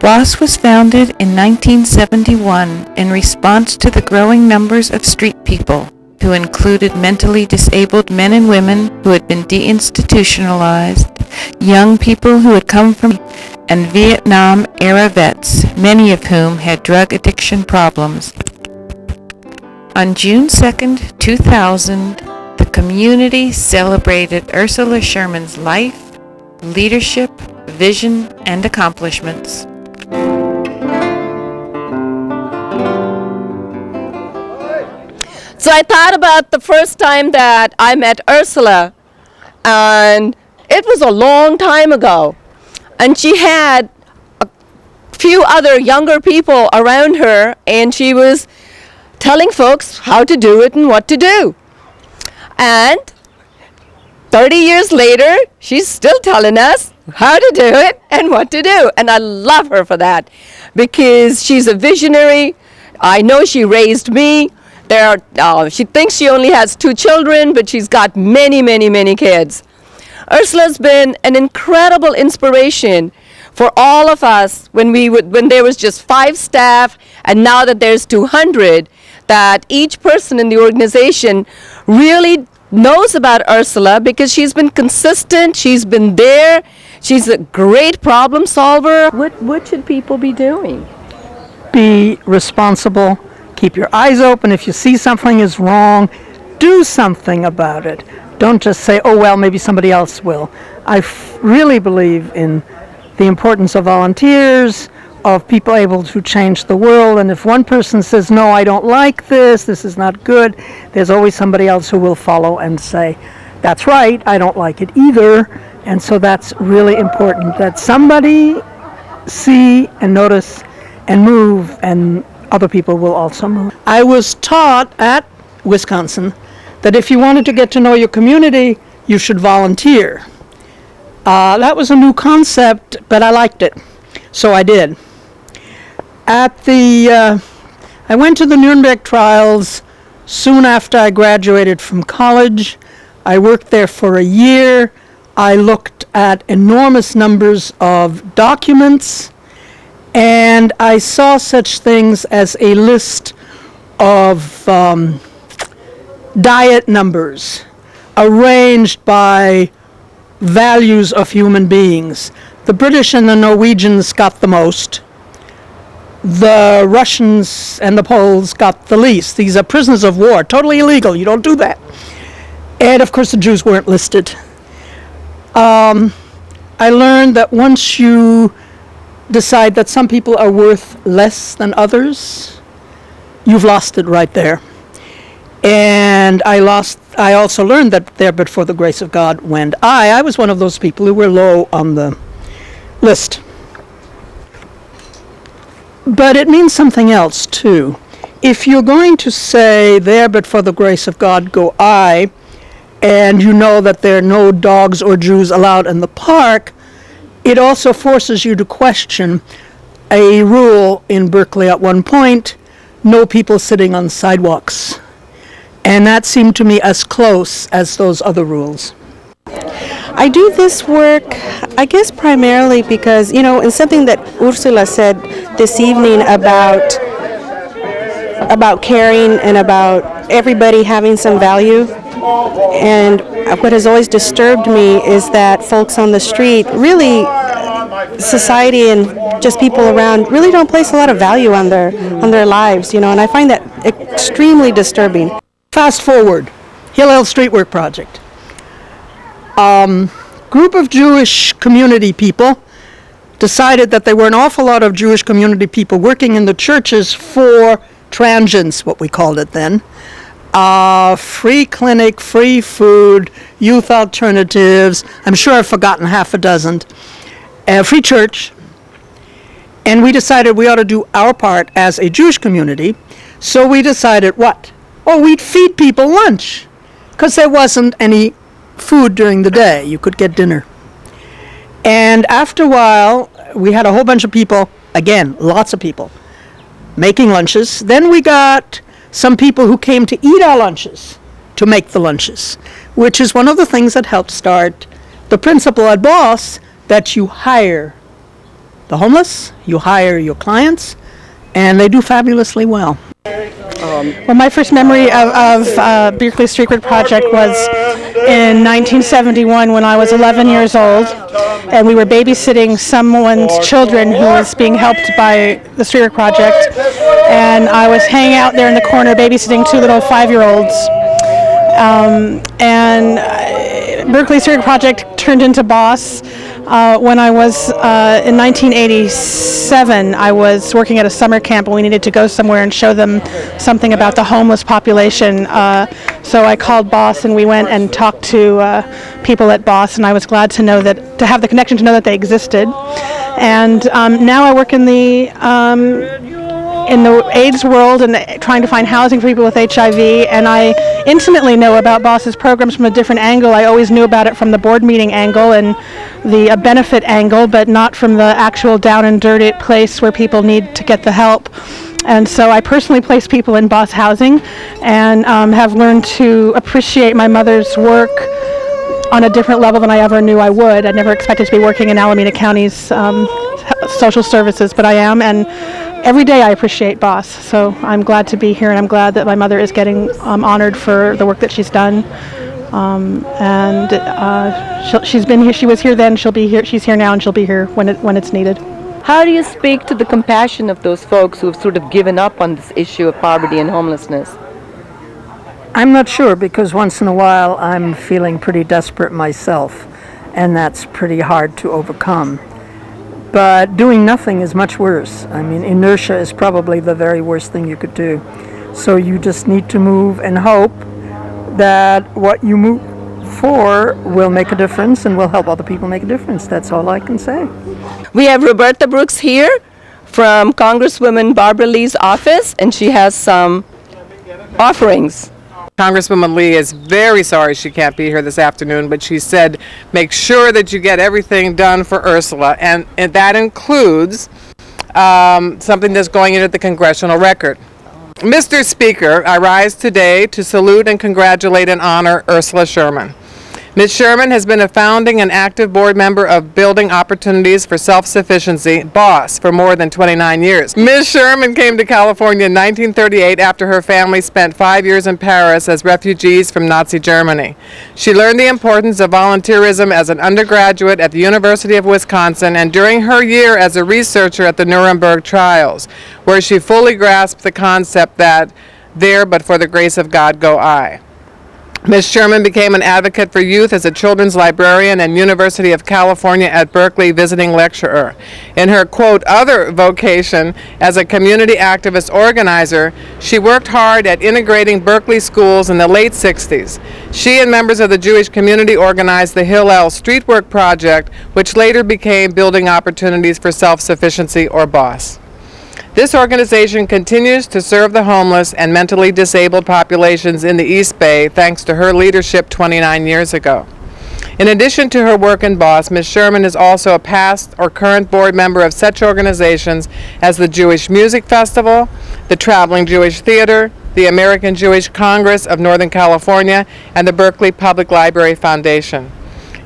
WAS was founded in 1971 in response to the growing numbers of street people, who included mentally disabled men and women who had been deinstitutionalized, young people who had come from and Vietnam-era vets, many of whom had drug addiction problems. On June 2, 2000, the community celebrated Ursula Sherman's life, leadership, vision, and accomplishments. So I thought about the first time that I met Ursula, and it was a long time ago. And she had a few other younger people around her, and she was telling folks how to do it and what to do. And 30 years later, she's still telling us how to do it and what to do. And I love her for that, because she's a visionary. I know she raised me. She thinks she only has 2 children, but she's got many, many, many kids. Ursula's been an incredible inspiration for all of us when there was just 5 staff, and now that there's 200, that each person in the organization really knows about Ursula because she's been consistent, she's been there, she's a great problem solver. What should people be doing? Be responsible. Keep your eyes open. If you see something is wrong, do something about it. Don't just say, oh, well, maybe somebody else will. I really believe in the importance of volunteers, of people able to change the world. And if one person says, no, I don't like this is not good, there's always somebody else who will follow and say, that's right, I don't like it either. And so that's really important, that somebody see and notice and move, and other people will also move. I was taught at Wisconsin that if you wanted to get to know your community, you should volunteer. That was a new concept, but I liked it, so I did. I went to the Nuremberg trials soon after I graduated from college. I worked there for a year. I looked at enormous numbers of documents, and I saw such things as a list of diet numbers arranged by values of human beings. The British and the Norwegians got the most. The Russians and the Poles got the least. These are prisoners of war, totally illegal. You don't do that. And of course the Jews weren't listed. I learned that once you decide that some people are worth less than others, you've lost it right there. And I also learned that there but for the grace of God went I was one of those people who were low on the list. But it means something else too. If you're going to say there but for the grace of God go I, and you know that there are no dogs or Jews allowed in the park, it also forces you to question a rule in Berkeley at one point, no people sitting on sidewalks. And that seemed to me as close as those other rules. I do this work, I guess, primarily because, in something that Ursula said this evening about caring and about everybody having some value. And what has always disturbed me is that folks on the street, really, society and just people around, really don't place a lot of value on their lives, and I find that extremely disturbing. Fast forward, Hillel Streetwork Project. Group of Jewish community people decided that there were an awful lot of Jewish community people working in the churches for transients, what we called it then. Free clinic, free food, youth alternatives, I'm sure I've forgotten half a dozen, free church. And we decided we ought to do our part as a Jewish community. So we decided what? Oh, we'd feed people lunch, because there wasn't any food during the day. You could get dinner. And after a while, we had a whole bunch of people, again, lots of people, making lunches. Then we got some people who came to eat our lunches, to make the lunches, which is one of the things that helped start the principle at Boss that you hire the homeless, you hire your clients, and they do fabulously well. Well, my first memory of Berkeley Street Work Project was in 1971 when I was 11 years old, and we were babysitting someone's children who was being helped by the Street Work Project, and I was hanging out there in the corner babysitting two little 5-year-olds. Berkeley Street Work Project turned into BOSS. When I was in 1987, I was working at a summer camp and we needed to go somewhere and show them something about the homeless population. So I called BOSS and we went and talked to people at BOSS, and I was glad to know that, to have the connection to know that they existed. And now I work in the AIDS world and trying to find housing for people with HIV, and I intimately know about BOSS's programs from a different angle. I always knew about it from the board meeting angle and the benefit angle, but not from the actual down and dirty place where people need to get the help. And so I personally place people in BOSS housing and have learned to appreciate my mother's work on a different level than I ever knew I would. I never expected to be working in Alameda County's social services, but I am, and every day I appreciate BOSS. So I'm glad to be here, and I'm glad that my mother is getting honored for the work that she's done. She's been here. She was here then. She'll be here. She's here now, and she'll be here when it's needed. How do you speak to the compassion of those folks who've sort of given up on this issue of poverty and homelessness? I'm not sure, because once in a while I'm feeling pretty desperate myself, and that's pretty hard to overcome. But doing nothing is much worse. I mean, inertia is probably the very worst thing you could do. So you just need to move and hope that what you move for will make a difference and will help other people make a difference. That's all I can say. We have Roberta Brooks here from Congresswoman Barbara Lee's office, and she has some offerings. Congresswoman Lee is very sorry she can't be here this afternoon, but she said make sure that you get everything done for Ursula, and that includes something that's going into the congressional record. Mr. Speaker, I rise today to salute and congratulate and honor Ursula Sherman. Ms. Sherman has been a founding and active board member of Building Opportunities for Self-Sufficiency, BOSS, for more than 29 years. Ms. Sherman came to California in 1938 after her family spent 5 years in Paris as refugees from Nazi Germany. She learned the importance of volunteerism as an undergraduate at the University of Wisconsin and during her year as a researcher at the Nuremberg trials, where she fully grasped the concept that there but for the grace of God go I. Ms. Sherman became an advocate for youth as a children's librarian and University of California at Berkeley visiting lecturer. In her, quote, other vocation as a community activist organizer, she worked hard at integrating Berkeley schools in the late 60s. She and members of the Jewish community organized the Hillel Street Work Project, which later became Building Opportunities for Self-Sufficiency, or BOSS. This organization continues to serve the homeless and mentally disabled populations in the East Bay thanks to her leadership 29 years ago. In addition to her work in BOSS, Ms. Sherman is also a past or current board member of such organizations as the Jewish Music Festival, the Traveling Jewish Theater, the American Jewish Congress of Northern California, and the Berkeley Public Library Foundation.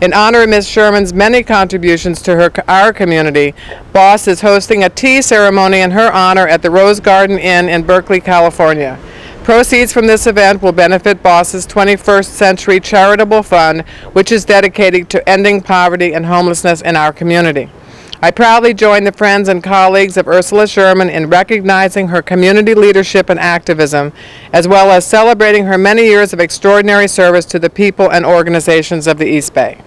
In honor of Ms. Sherman's many contributions to our community, BOSS is hosting a tea ceremony in her honor at the Rose Garden Inn in Berkeley, California. Proceeds from this event will benefit BOSS's 21st Century Charitable Fund, which is dedicated to ending poverty and homelessness in our community. I proudly join the friends and colleagues of Ursula Sherman in recognizing her community leadership and activism, as well as celebrating her many years of extraordinary service to the people and organizations of the East Bay.